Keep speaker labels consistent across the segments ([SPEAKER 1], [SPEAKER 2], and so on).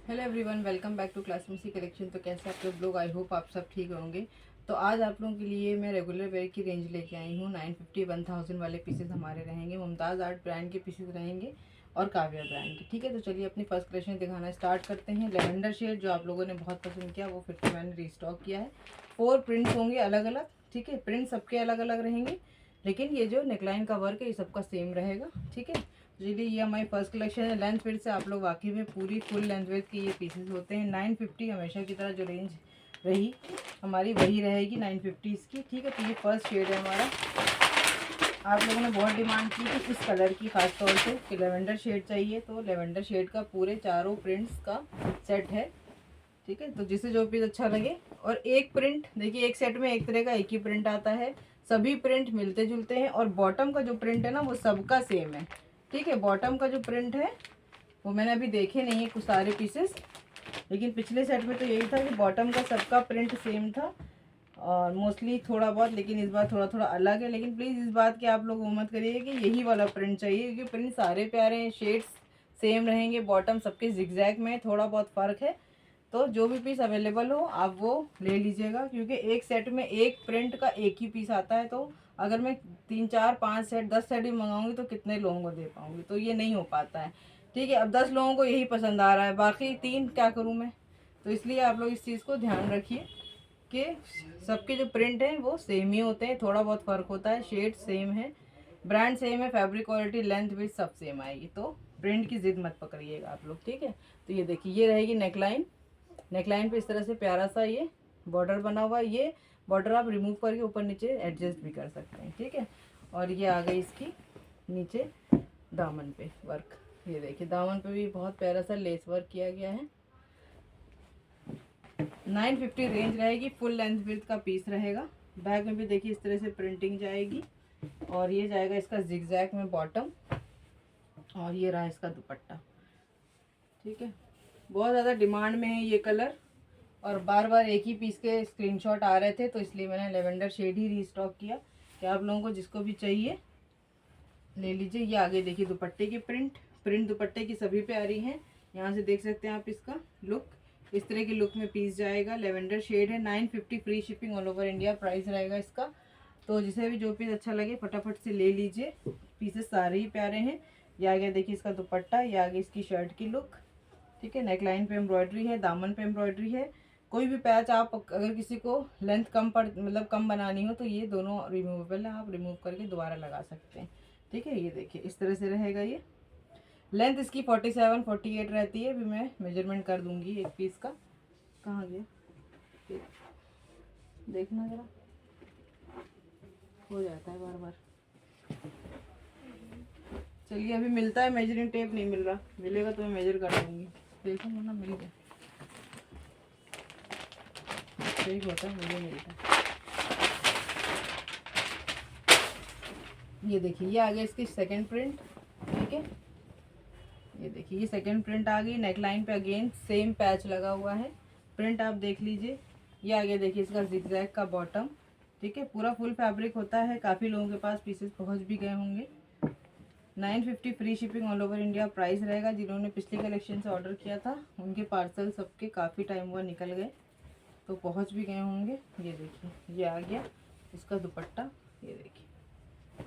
[SPEAKER 1] Hello everyone, welcome back to Classmacy collection. तो कैसे आप लोग आई होप आप सब ठीक होंगे। तो आज आप लोगों के लिए मैं रेगुलर वेयर की रेंज लेके आई हूँ। 950 1000 वाले पीसेस हमारे रहेंगे। मुमताज़ आर्ट ब्रांड के पीसेस रहेंगे और काव्या ब्रांड के। ठीक है, तो चलिए अपनी फर्स्ट कलेक्शन दिखाना स्टार्ट करते हैं। लेवेंडर शेड जो आप लोगों ने बहुत पसंद किया वो फिर से मैंने रीस्टॉक किया है। 4 प्रिंट्स होंगे अलग अलग। ठीक है, प्रिंट सबके अलग अलग रहेंगे, लेकिन ये जो नेकलाइन का वर्क है ये सबका सेम रहेगा। ठीक है, चलिए ये हमारी फर्स्ट कलेक्शन है। लेंथ फिर से आप लोग वाकई में पूरी फुल लेंथ विड्थ के ये पीसेस होते हैं। 950 हमेशा की तरह जो रेंज रही हमारी वही रहेगी 950 की। ठीक है, तो ये फर्स्ट शेड है हमारा। आप लोगों ने बहुत डिमांड की थी इस कलर की, खास तौर से कि लेवेंडर शेड चाहिए, तो लेवेंडर शेड का पूरे चारों प्रिंट्स का सेट है। ठीक है, तो जिसे जो पीस अच्छा लगे। और एक प्रिंट देखिए, एक सेट में एक तरह का एक ही प्रिंट आता है। सभी प्रिंट मिलते जुलते हैं और बॉटम का जो प्रिंट है ना वो सबका सेम है। ठीक है, बॉटम का जो प्रिंट है वो मैंने अभी देखे नहीं है कुछ सारे पीसेस, लेकिन पिछले सेट में तो यही था कि बॉटम का सबका प्रिंट सेम था और मोस्टली थोड़ा बहुत, लेकिन इस बार थोड़ा थोड़ा अलग है। लेकिन प्लीज़ इस बात की आप लोग वो मत करिए कि यही वाला प्रिंट चाहिए, क्योंकि प्रिंट सारे प्यारे हैं, शेड्स सेम रहेंगे, बॉटम सबके जिगजैग में थोड़ा बहुत फ़र्क है। तो जो भी पीस अवेलेबल हो आप वो ले लीजिएगा, क्योंकि एक सेट में एक प्रिंट का एक ही पीस आता है। तो अगर मैं 3 4 5 सेट 10 सेट भी मंगाऊंगी तो कितने लोगों को दे पाऊंगी, तो ये नहीं हो पाता है। ठीक है, अब 10 लोगों को यही पसंद आ रहा है, बाकी 3 क्या करूँ मैं। तो इसलिए आप लोग इस चीज़ को ध्यान रखिए कि सबके जो प्रिंट हैं वो सेम ही होते हैं, थोड़ा बहुत फ़र्क होता है, शेड सेम है, ब्रांड सेम है, फैब्रिक क्वालिटी लेंथ भी सब सेम आएगी। तो प्रिंट की ज़िद मत पकड़िएगा आप लोग। ठीक है, तो ये देखिए ये रहेगी नेकलाइन। नेकलाइन पे इस तरह से प्यारा सा ये बॉर्डर बना हुआ है। ये बॉर्डर आप रिमूव करके ऊपर नीचे एडजस्ट भी कर सकते हैं। ठीक है, और ये आ गई इसकी नीचे दामन पे वर्क। ये देखिए दामन पे भी बहुत प्यारा सा लेस वर्क किया गया है। 950 रेंज रहेगी, फुल लेंथ विड्थ का पीस रहेगा। बैक में भी देखिए इस तरह से प्रिंटिंग जाएगी और ये जाएगा इसका जिगजैग में बॉटम, और ये रहा इसका दुपट्टा। ठीक है, बहुत ज़्यादा डिमांड में है ये कलर और बार बार एक ही पीस के स्क्रीनशॉट आ रहे थे, तो इसलिए मैंने लेवेंडर शेड ही रीस्टॉक किया कि आप लोगों को जिसको भी चाहिए ले लीजिए। ये आगे देखिए दुपट्टे की प्रिंट दुपट्टे की सभी प्यारी हैं। यहाँ से देख सकते हैं आप इसका लुक, इस तरह की लुक में पीस जाएगा। लेवेंडर शेड है, 950 free shipping all over India price रहेगा इसका। तो जिसे भी जो पीस अच्छा लगे फटाफट से ले लीजिए, पीसेस सारे ही प्यारे हैं। ये आगे देखिए इसका दुपट्टा, ये आगे इसकी शर्ट की लुक। ठीक है, नेकलाइन पे एम्ब्रॉयडरी है, दामन पे एम्ब्रॉयडरी है। कोई भी पैच आप अगर किसी को लेंथ कम पड़ मतलब कम बनानी हो तो ये दोनों रिमूवेबल है, आप रिमूव करके दोबारा लगा सकते हैं। ठीक है, ये देखिए इस तरह से रहेगा ये। लेंथ इसकी 47 48 रहती है। अभी मैं मेजरमेंट कर दूंगी एक पीस का। कहाँ गया, देखना ज़रा, हो जाता है बार बार। चलिए अभी मिलता है मेजरिंग टेप, नहीं मिल रहा, मिलेगा तो मैं मेजर कर दूंगी। देखो ना, मिल गया, ठीक होता है, मुझे मिलता है। ये देखिए ये आ गया इसकी सेकंड प्रिंट। ठीक है, ये देखिए ये सेकंड प्रिंट आ गई। नेकलाइन पे अगेन सेम पैच लगा हुआ है, प्रिंट आप देख लीजिए। ये आ गया देखिए इसका जिगजैग का बॉटम। ठीक है, पूरा फुल फैब्रिक होता है, काफ़ी लोगों के पास पीसेस पहुंच भी गए होंगे। 950 free shipping all over India price रहेगा। जिन्होंने पिछली कलेक्शन से ऑर्डर किया था उनके पार्सल सबके काफ़ी टाइम हुआ निकल गए, तो पहुंच भी गए होंगे। ये देखिए ये आ गया इसका दुपट्टा, ये देखिए।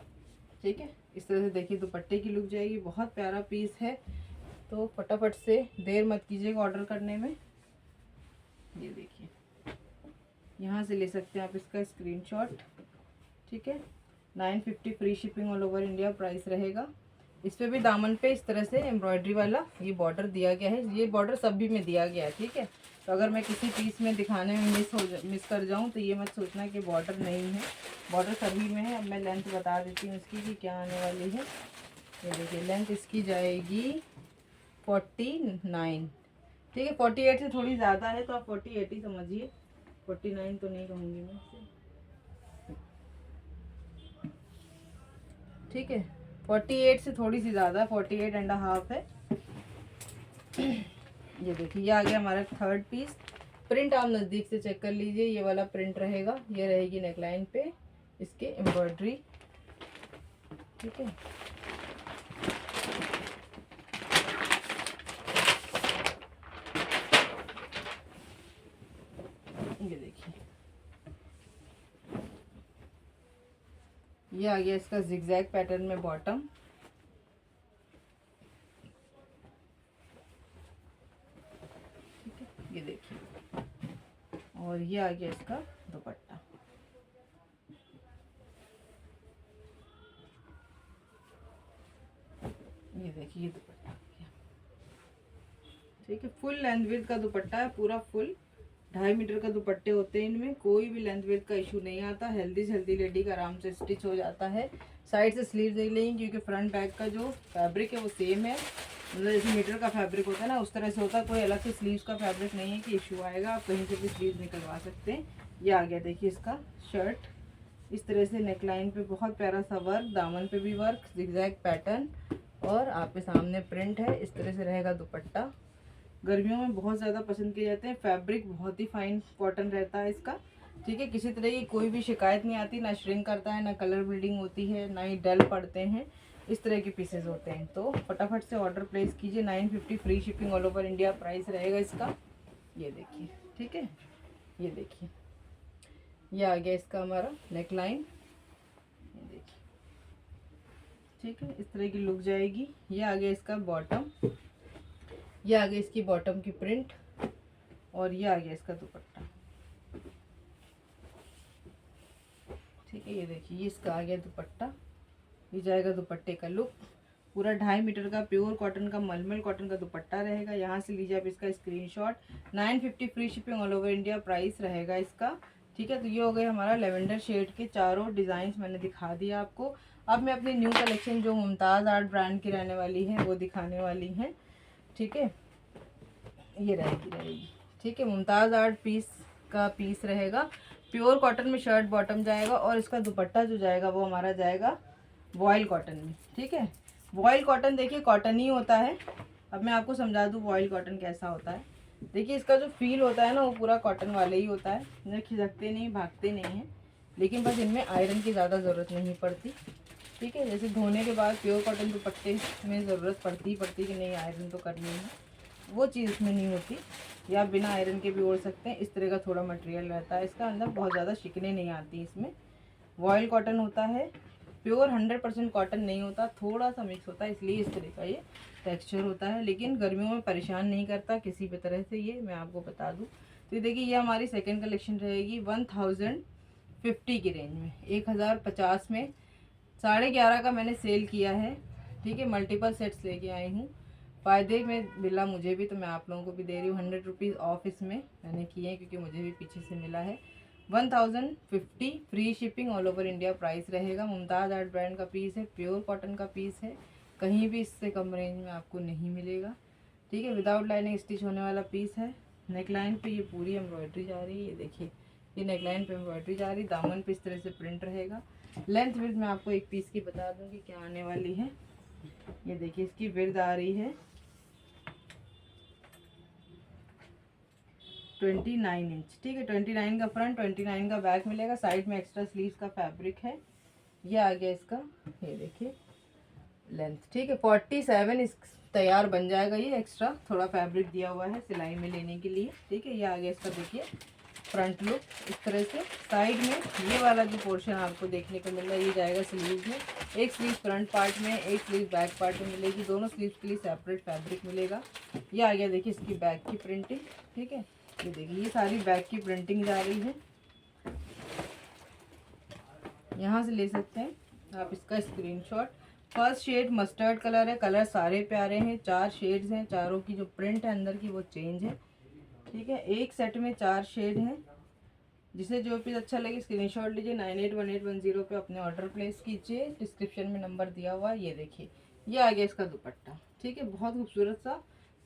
[SPEAKER 1] ठीक है, इस तरह से देखिए दुपट्टे की लुक जाएगी, बहुत प्यारा पीस है। तो फटाफट से देर मत कीजिएगा ऑर्डर करने में। ये देखिए यहाँ से ले सकते हैं आप इसका स्क्रीनशॉट। ठीक है, 950 free shipping all over India price रहेगा। इस पर भी दामन पे इस तरह से एम्ब्रॉयडरी वाला ये बॉर्डर दिया गया है, ये बॉर्डर सभी में दिया गया है। ठीक है, तो अगर मैं किसी पीस में दिखाने में मिस कर जाऊँ तो ये मत सोचना कि बॉर्डर नहीं है, बॉर्डर सभी में है। अब मैं लेंथ बता देती हूँ इसकी कि क्या आने वाली है। ये देखिए लेंथ इसकी जाएगी 49। ठीक है, 48 से थोड़ी ज़्यादा है तो आप 48 ही समझिए, 49 तो नहीं कहूँगी मैं इसे। ठीक है, 48 से थोड़ी सी ज़्यादा, 48.5 है। ये देखिए ये आ गया हमारा थर्ड पीस। प्रिंट आप नज़दीक से चेक कर लीजिए, ये वाला प्रिंट रहेगा, ये रहेगी नेकलाइन पे इसके एम्ब्रॉयडरी। ठीक है, ये आ गया इसका जिगजैग पैटर्न में बॉटम। ठीक है, ये देखिए, और ये आ गया इसका दुपट्टा। ये देखिए, ये दुपट्टा। ठीक है, फुल लेंथ विड्थ का दुपट्टा है, पूरा फुल 2.5 मीटर का दुपट्टे होते हैं इनमें, कोई भी लेंथ विड्थ का इशू नहीं आता। हेल्दी से हेल्दी लेडी का आराम से स्टिच हो जाता है। साइड से स्लीव देख लेंगे क्योंकि फ्रंट बैक का जो फैब्रिक है वो सेम है, मतलब जैसे मीटर का फैब्रिक होता है ना उस तरह से होता है, कोई अलग से स्लीव्स का फैब्रिक नहीं है कि इशू आएगा, आप कहीं से भी स्लीव निकलवा सकते हैं। ये आ गया देखिए इसका शर्ट, इस तरह से नेकलाइन पे बहुत प्यारा सा वर्क, दामन पे भी वर्क, जिगजैग पैटर्न, और आपके सामने प्रिंट है। इस तरह से रहेगा दुपट्टा। गर्मियों में बहुत ज़्यादा पसंद किए जाते हैं, फैब्रिक बहुत ही फाइन कॉटन रहता है इसका। ठीक है, किसी तरह की कोई भी शिकायत नहीं आती, ना श्रिंक करता है, ना कलर ब्लीडिंग होती है, ना ही डल पड़ते हैं। इस तरह के पीसेस होते हैं, तो फटाफट से ऑर्डर प्लेस कीजिए। 950 free shipping all over India price रहेगा इसका। ये देखिए, ठीक है, ये देखिए, ये आ गया इसका हमारा नेक लाइन। ये देखिए, ठीक है, इस तरह की लुक जाएगी। ये आ गया इसका बॉटम, ये आ गई इसकी बॉटम की प्रिंट, और ये आ गया इसका दुपट्टा। ठीक है, ये देखिए, ये इसका आ गया दुपट्टा। ये जाएगा दुपट्टे का लुक, पूरा 2.5 मीटर का प्योर कॉटन का मलमल कॉटन का दुपट्टा रहेगा। यहाँ से लीजिए आप इसका screenshot. 950 free shipping all over India price रहेगा इसका। ठीक है, तो ये हो गए हमारा लेवेंडर शेड के चारों डिज़ाइंस मैंने दिखा दिया आपको। अब मैं अपनी न्यू कलेक्शन जो मुमताज़ आर्ट ब्रांड की रहने वाली है वो दिखाने वाली हैं। ठीक है, ये रहेगी। ठीक है, मुमताज़ आर्ट पीस रहेगा, प्योर कॉटन में शर्ट बॉटम जाएगा, और इसका दुपट्टा जो जाएगा वो हमारा जाएगा वॉयल कॉटन में। ठीक है, वॉयल कॉटन देखिए कॉटन ही होता है। अब मैं आपको समझा दूँ वॉयल कॉटन कैसा होता है। देखिए, इसका जो फील होता है ना वो पूरा कॉटन वाले ही होता है, इन्हें खिसकते नहीं, भागते नहीं हैं, लेकिन बस इनमें आयरन की ज़्यादा ज़रूरत नहीं पड़ती। ठीक है, जैसे धोने के बाद प्योर कॉटन दुपट्टे में ज़रूरत पड़ती कि नहीं आयरन तो करनी है, वो चीज़ इसमें नहीं होती, या बिना आयरन के भी ओढ़ सकते हैं। इस तरह का थोड़ा मटेरियल रहता है इसका, अंदर बहुत ज़्यादा शिकने नहीं आती इसमें। वॉयल कॉटन होता है, प्योर 100% कॉटन नहीं होता, थोड़ा सा मिक्स होता है, इसलिए इस तरह का ये टेक्सचर होता है, लेकिन गर्मियों में परेशान नहीं करता किसी भी तरह से, ये मैं आपको बता दूँ। तो ये देखिए, ये हमारी सेकेंड कलेक्शन रहेगी 1050 की रेंज में, 1050 में। 11.5 का मैंने सेल किया है। ठीक है, मल्टीपल सेट्स लेके आई हूँ, फ़ायदे में मिला मुझे भी, तो मैं आप लोगों को भी दे रही हूँ। 100 रुपीज़ ऑफ इसमें मैंने किए हैं क्योंकि मुझे भी पीछे से मिला है। 1050 free shipping all over India price रहेगा। मुमताज़ आर्ट ब्रांड का पीस है, प्योर कॉटन का पीस है, कहीं भी इससे कम रेंज में आपको नहीं मिलेगा। ठीक है, विदाउट लाइनिंग स्टिच होने वाला पीस है। नेकलाइन पे ये पूरी एम्ब्रॉयडरी जा रही है, ये देखिए, ये नेकलाइन पे एम्ब्रॉयडरी जा रही, दामन पे इस तरह से प्रिंट रहेगा। लेंथ विड्थ मैं आपको एक पीस की बता दूँ कि क्या आने वाली है। ये देखिए, इसकी विड्थ आ रही है 29 इंच। ठीक है, 29 का फ्रंट, 29 का बैक मिलेगा। साइड में एक्स्ट्रा स्लीव्स का फैब्रिक है। ये आ गया इसका, ये देखिए लेंथ। ठीक है, 47 इस तैयार बन जाएगा। ये एक्स्ट्रा थोड़ा फैब्रिक दिया हुआ है सिलाई में लेने के लिए। ठीक है, ये आ गया इसका, देखिए फ्रंट लुक इस तरह से। साइड में ये वाला जो पोर्शन आपको देखने को मिल रहा है ये जाएगा स्लीव्स में, एक स्लीव फ्रंट पार्ट में, एक स्लीव बैक पार्ट में मिलेगी, दोनों स्लीव्स के लिए सेपरेट फैब्रिक मिलेगा। ये आ गया देखिए इसकी बैक की प्रिंटिंग। ठीक है, ये देखिए, ये सारी बैक की प्रिंटिंग जा रही है, यहाँ से ले सकते हैं आप इसका screenshot. First shade mustard colour है, कलर सारे प्यारे हैं, 4 शेड्स हैं, चारों की जो प्रिंट है अंदर की वो चेंज है। ठीक है, एक सेट में 4 शेड हैं। जिसे जो पीस अच्छा लगे स्क्रीनशॉट लीजिए, 981810 पे अपने ऑर्डर प्लेस कीजिए। डिस्क्रिप्शन में नंबर दिया हुआ है। ये देखिए, ये आ गया इसका दुपट्टा। ठीक है, बहुत खूबसूरत सा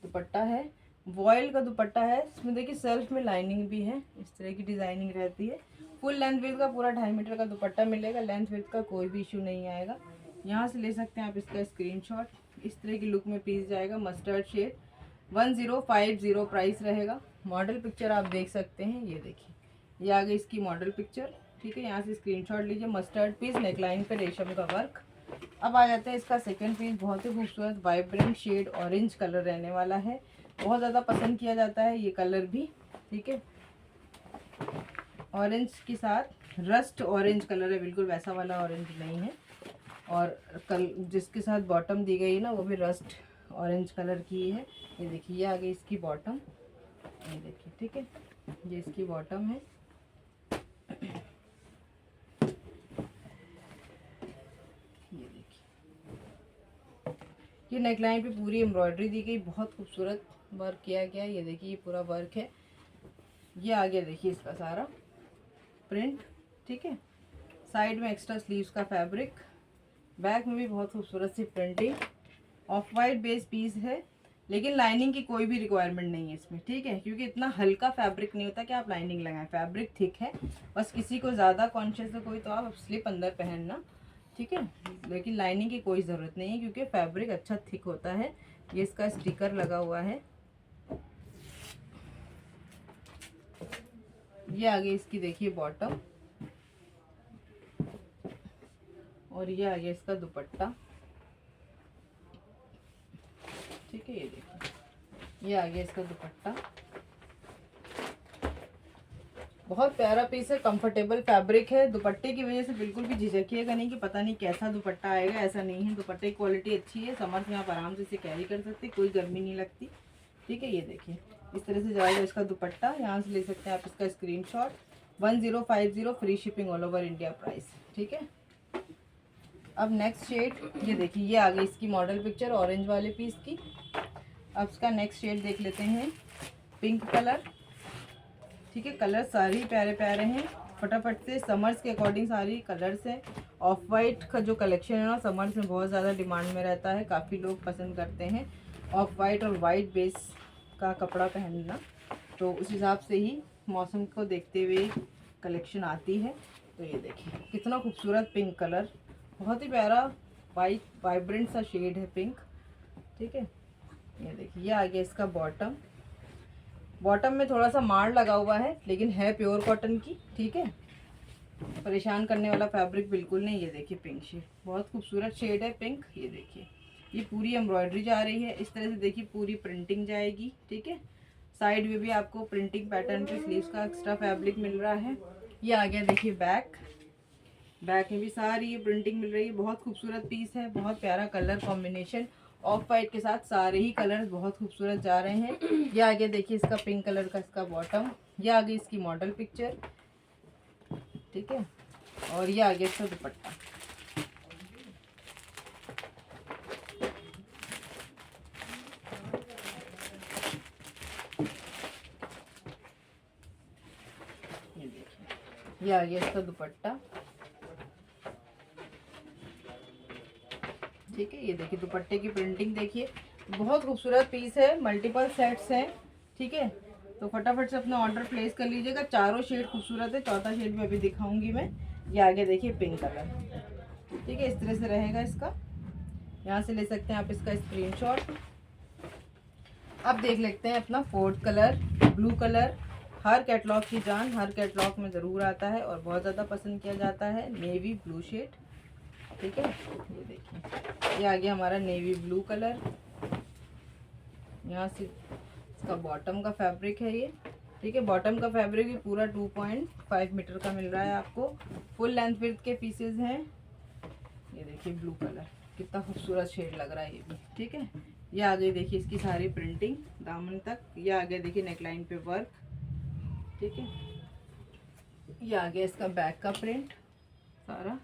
[SPEAKER 1] दुपट्टा है, वॉयल का दुपट्टा है। इसमें देखिए सेल्फ में लाइनिंग भी है, इस तरह की डिज़ाइनिंग रहती है। फुल लेंथ विड्थ का पूरा 2.5 मीटर का दुपट्टा मिलेगा, लेंथ विड्थ का कोई भी इशू नहीं आएगा। यहाँ से ले सकते हैं आप इसका स्क्रीनशॉट। इस तरह की लुक में पीस जाएगा, मस्टर्ड शेड, 1050 प्राइस रहेगा। मॉडल पिक्चर आप देख सकते हैं, ये देखिए, ये आ गई इसकी मॉडल पिक्चर। ठीक है, यहाँ से स्क्रीनशॉट लीजिए। मस्टर्ड पीस, नेकलाइन पे रेशम का वर्क। अब आ जाता है इसका सेकंड पीस, बहुत ही खूबसूरत वाइब्रेंट शेड ऑरेंज कलर रहने वाला है, बहुत ज़्यादा पसंद किया जाता है ये कलर भी। ठीक है, ऑरेंज के साथ रस्ट ऑरेंज कलर है, बिल्कुल वैसा वाला ऑरेंज नहीं है। और कल जिसके साथ बॉटम दी गई है ना वो भी रस्ट ऑरेंज कलर की है। ये देखिए ये आगे इसकी बॉटम, ये देखिए ठीक है, ये इसकी बॉटम है। ये देखिए ये नेकलाइन पे पूरी एम्ब्रॉयडरी दी गई, बहुत खूबसूरत वर्क किया गया। ये देखिए ये पूरा वर्क है। ये आगे देखिए इसका सारा प्रिंट, ठीक है। साइड में एक्स्ट्रा स्लीव्स का फैब्रिक, बैक में भी बहुत खूबसूरत सी printing. Off white base piece है, लेकिन लाइनिंग की कोई भी रिक्वायरमेंट नहीं है इसमें, ठीक है, क्योंकि इतना हल्का फैब्रिक नहीं होता कि आप लाइनिंग लगाएं। फैब्रिक थिक है, बस किसी को ज़्यादा कॉन्शियस है कोई तो आप स्लिप अंदर पहनना, ठीक है, लेकिन लाइनिंग की कोई ज़रूरत नहीं है क्योंकि फैब्रिक अच्छा थिक होता है। ये इसका स्टिकर लगा हुआ है। ये आगे इसकी देखिए बॉटम, और ये आगे इसका दुपट्टा, ठीक है। ये देखिए ये आगे इसका दुपट्टा, बहुत प्यारा पीस है, कंफर्टेबल फैब्रिक है। दुपट्टे की वजह से बिल्कुल भी झिझकिएगा नहीं कि पता नहीं कैसा दुपट्टा आएगा, ऐसा नहीं है। दुपट्टे की क्वालिटी अच्छी है, समर में आप आराम से इसे कैरी कर सकते, कोई गर्मी नहीं लगती, ठीक है। ये देखिए इस तरह से जाएगा इसका दुपट्टा, यहाँ से ले सकते हैं आप इसका screenshot. 1050 free shipping all over India price, ठीक है। अब नेक्स्ट शेड, ये देखिए ये आ गई इसकी मॉडल पिक्चर ऑरेंज वाले पीस की। अब इसका नेक्स्ट शेड देख लेते हैं, पिंक कलर, ठीक है। कलर सारे ही प्यारे प्यारे हैं, फटाफट से समर्स के अकॉर्डिंग सारी कलर्स हैं। ऑफ वाइट का जो कलेक्शन है ना समर्स में बहुत ज़्यादा डिमांड में रहता है, काफ़ी लोग पसंद करते हैं ऑफ वाइट और वाइट बेस का कपड़ा पहनना, तो उस हिसाब से ही मौसम को देखते हुए कलेक्शन आती है। तो ये देखिए कितना खूबसूरत पिंक कलर, बहुत ही प्यारा वाइट वाइब्रेंट सा शेड है पिंक, ठीक है। ये देखिए ये आ गया इसका बॉटम, बॉटम में थोड़ा सा मार लगा हुआ है लेकिन है प्योर कॉटन की, ठीक है, परेशान करने वाला फैब्रिक बिल्कुल नहीं। ये देखिए पिंक शेड, बहुत खूबसूरत शेड है पिंक। ये देखिए ये पूरी एम्ब्रॉयडरी जा रही है, इस तरह से देखिए पूरी प्रिंटिंग जाएगी, ठीक है। साइड में भी आपको प्रिंटिंग पैटर्न के स्लीव्स का एक्स्ट्रा फैब्रिक मिल रहा है। ये आ गया देखिए बैक, बैक में भी सारी ये प्रिंटिंग मिल रही है, बहुत खूबसूरत पीस है, बहुत प्यारा कलर कॉम्बिनेशन ऑफ वाइट के साथ, सारे ही कलर्स बहुत खूबसूरत जा रहे हैं। ये आगे देखिए इसका पिंक कलर का इसका बॉटम, ये आगे इसकी मॉडल पिक्चर, ठीक है, और ये आगे इसका दुपट्टा। ये देखिए ये आगे इसका दुपट्टा, ठीक है। ये देखिए दुपट्टे की प्रिंटिंग देखिए, बहुत खूबसूरत पीस है, मल्टीपल सेट्स हैं, ठीक है। तो फटाफट से अपना ऑर्डर प्लेस कर लीजिएगा, चारों शेड खूबसूरत है, चौथा शेड भी अभी दिखाऊंगी मैं। ये आगे देखिए पिंक कलर, ठीक है, इस तरह से रहेगा इसका, यहाँ से ले सकते हैं आप इसका स्क्रीनशॉट। अब देख लेते हैं अपना फोर्थ कलर, ब्लू कलर, हर कैटलॉग की जान, हर कैटलॉग में ज़रूर आता है और बहुत ज़्यादा पसंद किया जाता है, नेवी ब्लू शेड, ठीक है। ये देखिए ये आ गया हमारा नेवी ब्लू कलर, यहाँ से इसका बॉटम का फैब्रिक है ये, ठीक है। बॉटम का फैब्रिक भी पूरा 2.5 मीटर का मिल रहा है आपको, फुल लेंथ विड्थ के पीसेज हैं। ये देखिए ब्लू कलर, कितना खूबसूरत शेड लग रहा है ये भी, ठीक है। ये आ गई देखिए इसकी सारी प्रिंटिंग दामन तक, ये आ गया देखिए नेकलाइन पे वर्क, ठीक है। ये आ गया इसका बैक का प्रिंट सारा,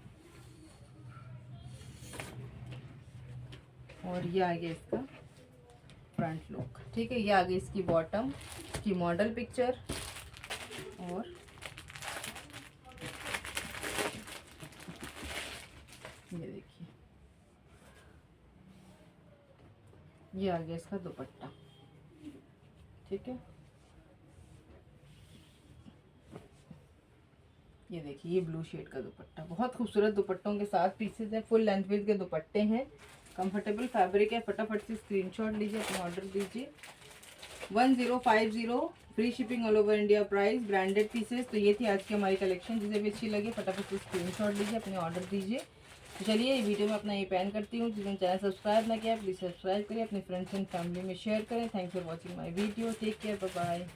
[SPEAKER 1] और ये आ गया इसका फ्रंट लुक, ठीक है। ये आ गई इसकी बॉटम की मॉडल पिक्चर, और ये देखिए ये आ गया इसका दुपट्टा, ठीक है। ये देखिए ये ब्लू शेड का दुपट्टा, बहुत खूबसूरत दुपट्टों के साथ पीसेज हैं, फुल लेंथ विड्थ के दुपट्टे हैं, कंफर्टेबल फैब्रिक है। फटाफट से स्क्रीनशॉट लीजिए, अपना ऑर्डर दीजिए। 1050 free shipping all over India price, branded pieces. तो ये थी आज की हमारी कलेक्शन, जिसे भी अच्छी लगे फटाफट से स्क्रीनशॉट लीजिए, अपने ऑर्डर दीजिए। तो चलिए ये वीडियो में अपना ये पैन करती हूँ, जिसने चैनल सब्सक्राइब ना किया प्लीज़ सब्सक्राइब करें, अपने फ्रेंड्स एंड फैमिली में शेयर करें। Thanks for watching my video, take care, bye bye.